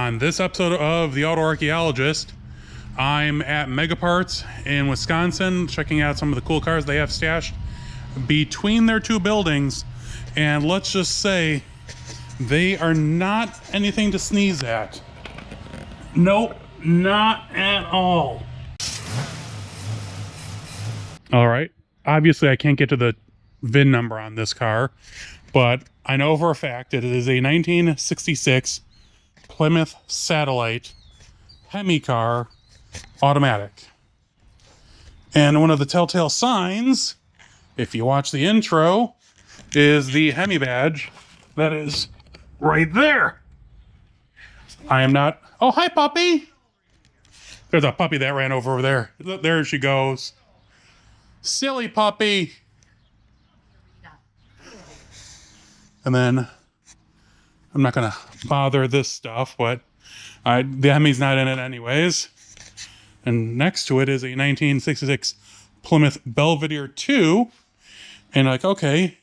On this episode of The Auto-Archaeologist, I'm at Megaparts in Wisconsin, checking out some of the cool cars they have stashed between their two buildings. And let's just say they are not anything to sneeze at. Nope, not at all. All right, obviously I can't get to the VIN number on this car, but I know for a fact it is a 1966 Plymouth Satellite Hemi car, automatic. And one of the telltale signs, if you watch the intro, is the Hemi badge that is right there. I am not... Oh, hi, puppy! There's a puppy that ran over there. There she goes. Silly puppy! And then... I'm not going to bother this stuff, but the Hemi's not in it anyways. And next to it is a 1966 Plymouth Belvedere 2. And like, okay,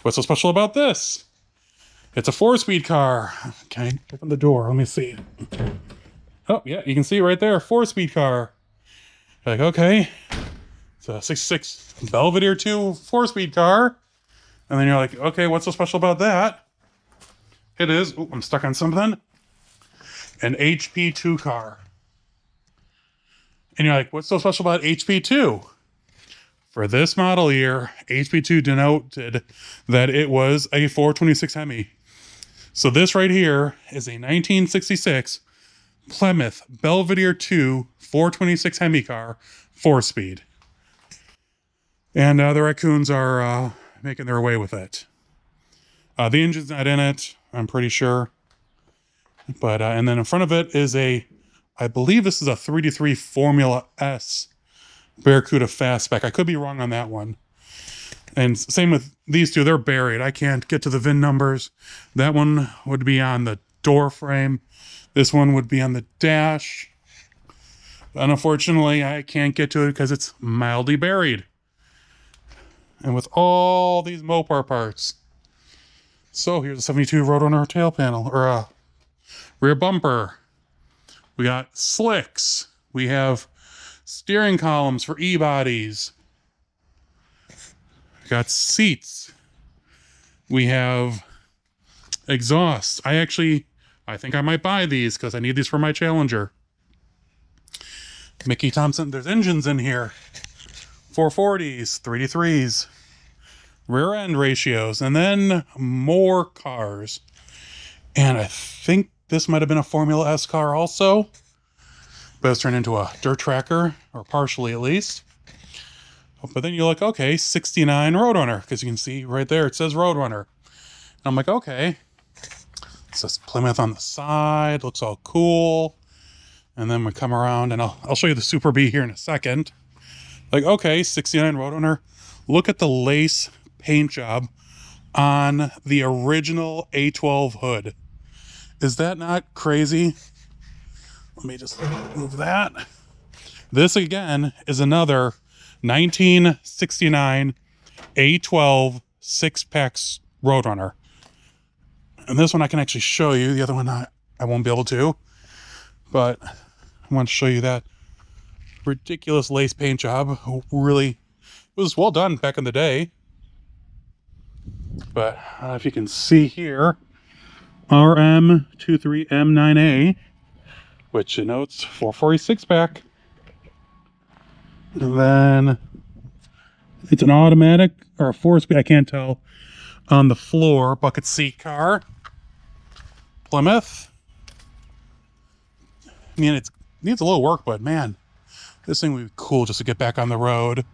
what's so special about this? It's a 4-speed car. Okay, open the door. Let me see. Oh, yeah, you can see right there, 4-speed car. Like, okay, it's a 66 Belvedere 2 4-speed car. And then you're like, okay, what's so special about that? It is, ooh, I'm stuck on something, an HP2 car. And you're like, what's so special about HP2? For this model year, HP2 denoted that it was a 426 Hemi. So this right here is a 1966 Plymouth Belvedere 2 426 Hemi car, 4-speed. And the raccoons are making their way with it. The engine's not in it, I'm pretty sure. But and then in front of it is I believe this is a 3D3 Formula S Barracuda Fastback. I could be wrong on that one. And same with these two, they're buried. I can't get to the VIN numbers. That one would be on the door frame. This one would be on the dash. And unfortunately, I can't get to it because it's mildly buried. And with all these Mopar parts. So here's a 72 Roadrunner tail panel, or a rear bumper. We got slicks. We have steering columns for E-bodies. We got seats. We have exhaust. I think I might buy these because I need these for my Challenger. Mickey Thompson, there's engines in here. 440s, 3D3s. Rear end ratios, and then more cars. And I think this might have been a Formula S car also, but it's turned into a dirt tracker, or partially at least. But then you're like, okay, 69 Roadrunner, because you can see right there it says Roadrunner. And I'm like, okay, it says Plymouth on the side, looks all cool. And then we come around, and I'll show you the Super B here in a second. Like, okay, 69 Roadrunner. Look at the lace paint job on the original A12 hood. Is that not crazy? Let me just move that. This again is another 1969 A12 6-pack Roadrunner. And this one I can actually show you. The other one I won't be able to. But I want to show you that ridiculous lace paint job. Really, it was well done back in the day. But if you can see here, RM23M9A, which denotes 446 pack. And then it's an automatic or a 4-speed, I can't tell, on the floor, bucket seat car. Plymouth. I mean, it needs a little work, but man, this thing would be cool just to get back on the road.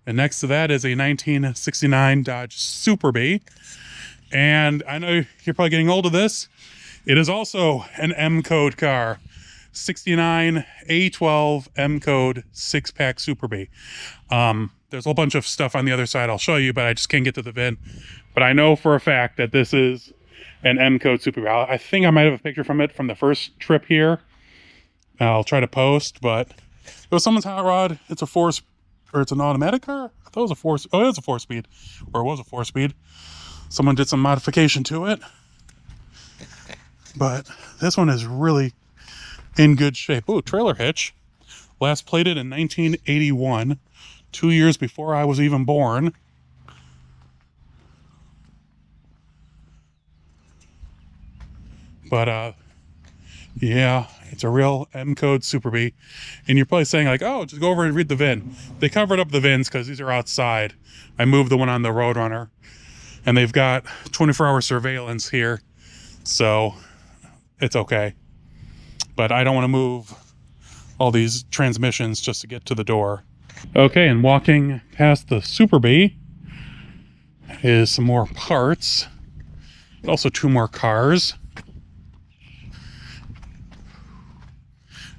And next to that is a 1969 Dodge Super B. And I know you're probably getting old of this. It is also an M-code car. 69 A12 M-code 6-pack Super B. There's a whole bunch of stuff on the other side I'll show you, but I just can't get to the VIN. But I know for a fact that this is an M-code Super B. I think I might have a picture from it from the first trip here. I'll try to post, but it was someone's hot rod. It's a or it's an automatic car? I thought it was a 4... Oh, it is a 4-speed. Or it was a 4-speed. Someone did some modification to it. But this one is really in good shape. Oh, trailer hitch. Last plated in 1981, 2 years before I was even born. But yeah, it's a real M code Super B. And you're probably saying like, oh, just go over and read the VIN. They covered up the VINs because these are outside. I moved the one on the Roadrunner, and they've got 24-hour surveillance here, so it's okay. But I don't want to move all these transmissions just to get to the door. Okay, and walking past the Super B is some more parts. Also 2 more cars.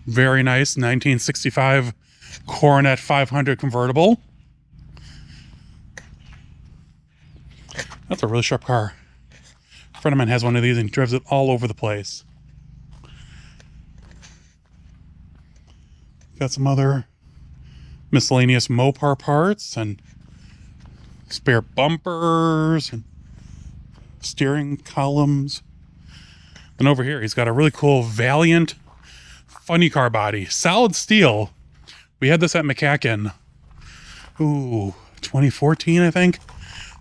Very nice 1965 Coronet 500 convertible. That's a really sharp car. A friend of mine has one of these and drives it all over the place. Got some other miscellaneous Mopar parts and spare bumpers and steering columns. And over here, he's got a really cool Valiant funny car body. Solid steel. We had this at McCacken. Ooh, 2014, I think.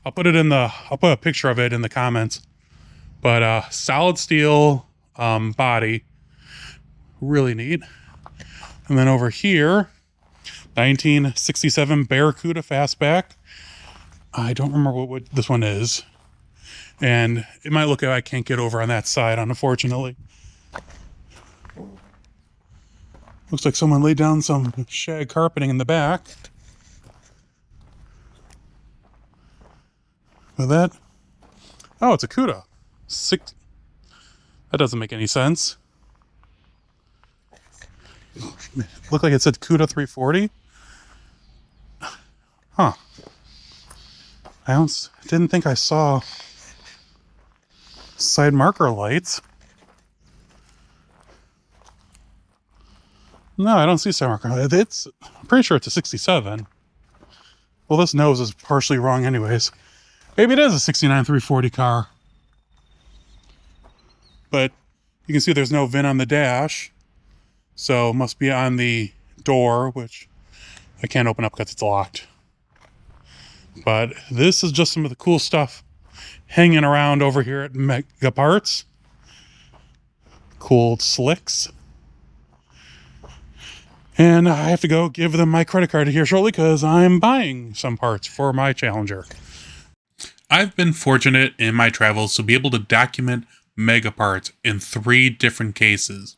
I'll put a picture of it in the comments. But solid steel body. Really neat. And then over here, 1967 Barracuda Fastback. I don't remember what this one is. And it might look like I can't get over on that side, unfortunately. Looks like someone laid down some shag carpeting in the back. With that, oh, it's a CUDA. That doesn't make any sense. Looked like it said CUDA 340. Huh. I didn't think I saw side marker lights. No, I don't see side marker lights. I'm pretty sure it's a 67. Well, this nose is partially wrong anyways. Maybe it is a 69 340 car. But you can see there's no VIN on the dash. So it must be on the door, which I can't open up because it's locked. But this is just some of the cool stuff hanging around over here at Mega Parts. Cool slicks. And I have to go give them my credit card here shortly because I'm buying some parts for my Challenger. I've been fortunate in my travels to be able to document Mega Parts in 3 different cases.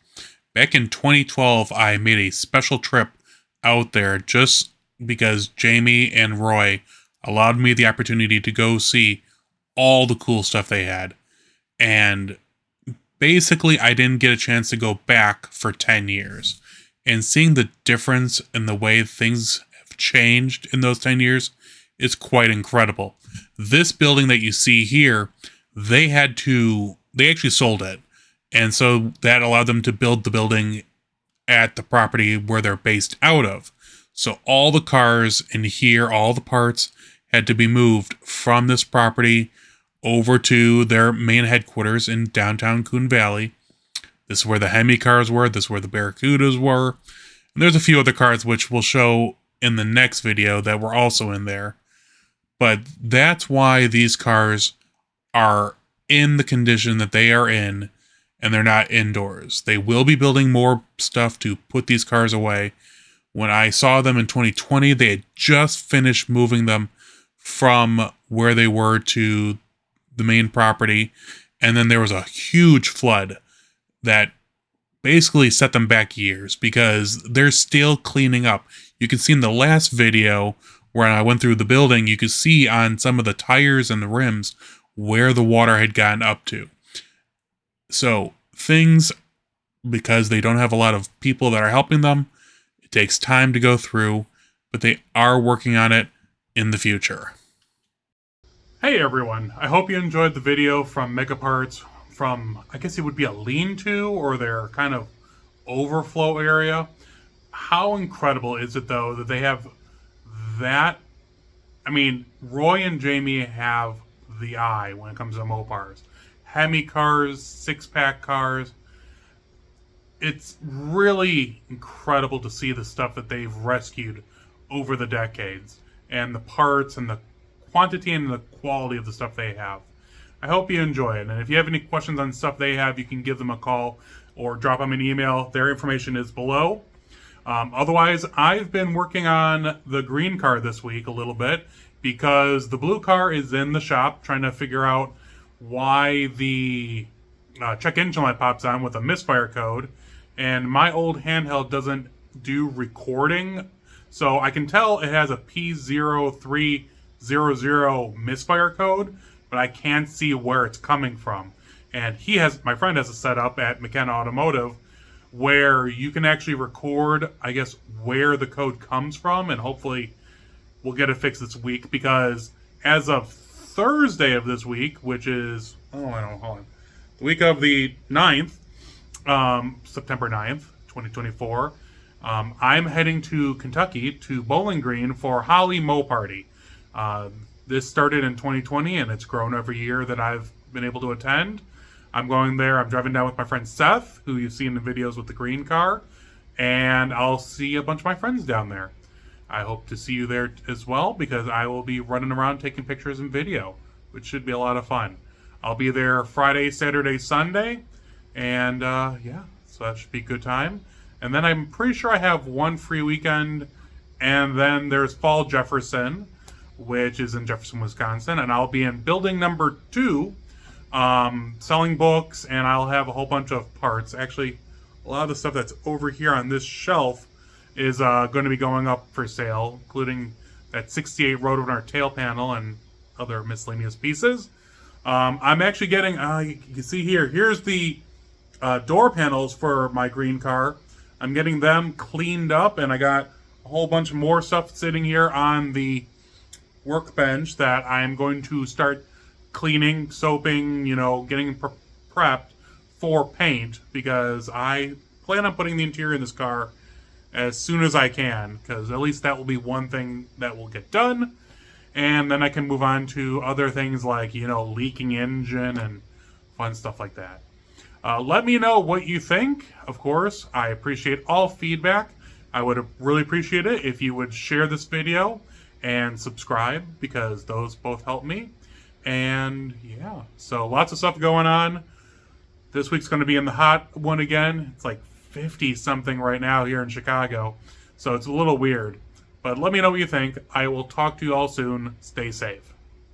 Back in 2012, I made a special trip out there just because Jamie and Roy allowed me the opportunity to go see all the cool stuff they had. And basically, I didn't get a chance to go back for 10 years. And seeing the difference in the way things have changed in those 10 years is quite incredible. This building that you see here, they actually sold it. And so that allowed them to build the building at the property where they're based out of. So all the cars in here, all the parts had to be moved from this property over to their main headquarters in downtown Coon Valley. This is where the Hemi cars were. This is where the Barracudas were. And there's a few other cars which we'll show in the next video that were also in there. But that's why these cars are in the condition that they are in, and they're not indoors. They will be building more stuff to put these cars away. When I saw them in 2020, they had just finished moving them from where they were to the main property. And then there was a huge flood that basically set them back years because they're still cleaning up. You can see in the last video where I went through the building, you could see on some of the tires and the rims where the water had gotten up to. So things, because they don't have a lot of people that are helping them, it takes time to go through, but they are working on it in the future. Hey everyone, I hope you enjoyed the video from Mega Parts from, I guess it would be a lean-to or their kind of overflow area. How incredible is it though that they have that? I mean, Roy and Jamie have the eye when it comes to Mopars. Hemi cars, 6-pack cars. It's really incredible to see the stuff that they've rescued over the decades, and the parts and the quantity and the quality of the stuff they have. I hope you enjoy it, and if you have any questions on stuff they have, you can give them a call or drop them an email. Their information is below. Otherwise, I've been working on the green car this week a little bit because the blue car is in the shop trying to figure out why the check engine light pops on with a misfire code, and my old handheld doesn't do recording, so I can tell it has a P0300 misfire code, but I can't see where it's coming from. And my friend has a setup at McKenna Automotive where you can actually record, I guess, where the code comes from, and hopefully we'll get it fixed this week, because as of Thursday of this week, which is, the week of the 9th, September 9th, 2024, I'm heading to Kentucky to Bowling Green for Holly Mo Party. This started in 2020, and it's grown every year that I've been able to attend. I'm going there. I'm driving down with my friend Seth, who you've seen in the videos with the green car, and I'll see a bunch of my friends down there. I hope to see you there as well, because I will be running around taking pictures and video, which should be a lot of fun. I'll be there Friday, Saturday, Sunday, and so that should be a good time. And then I'm pretty sure I have one free weekend, and then there's Fall Jefferson, which is in Jefferson, Wisconsin, and I'll be in building number 2, selling books, and I'll have a whole bunch of parts. Actually, a lot of the stuff that's over here on this shelf is going to be going up for sale, including that 68 Roadrunner tail panel and other miscellaneous pieces. I'm actually getting, you can see here's the door panels for my green car. I'm getting them cleaned up, and I got a whole bunch more stuff sitting here on the workbench that I'm going to start cleaning, soaping, getting prepped for paint, because I plan on putting the interior in this car as soon as I can, because at least that will be one thing that will get done, and then I can move on to other things like, leaking engine and fun stuff like that. Let me know what you think. Of course, I appreciate all feedback. I would really appreciate it if you would share this video and subscribe, because those both help me. And yeah, so lots of stuff going on. This week's going to be in the hot one again. It's like 50 something right now here in Chicago, so it's a little weird. But let me know what you think. I will talk to you all soon. Stay safe.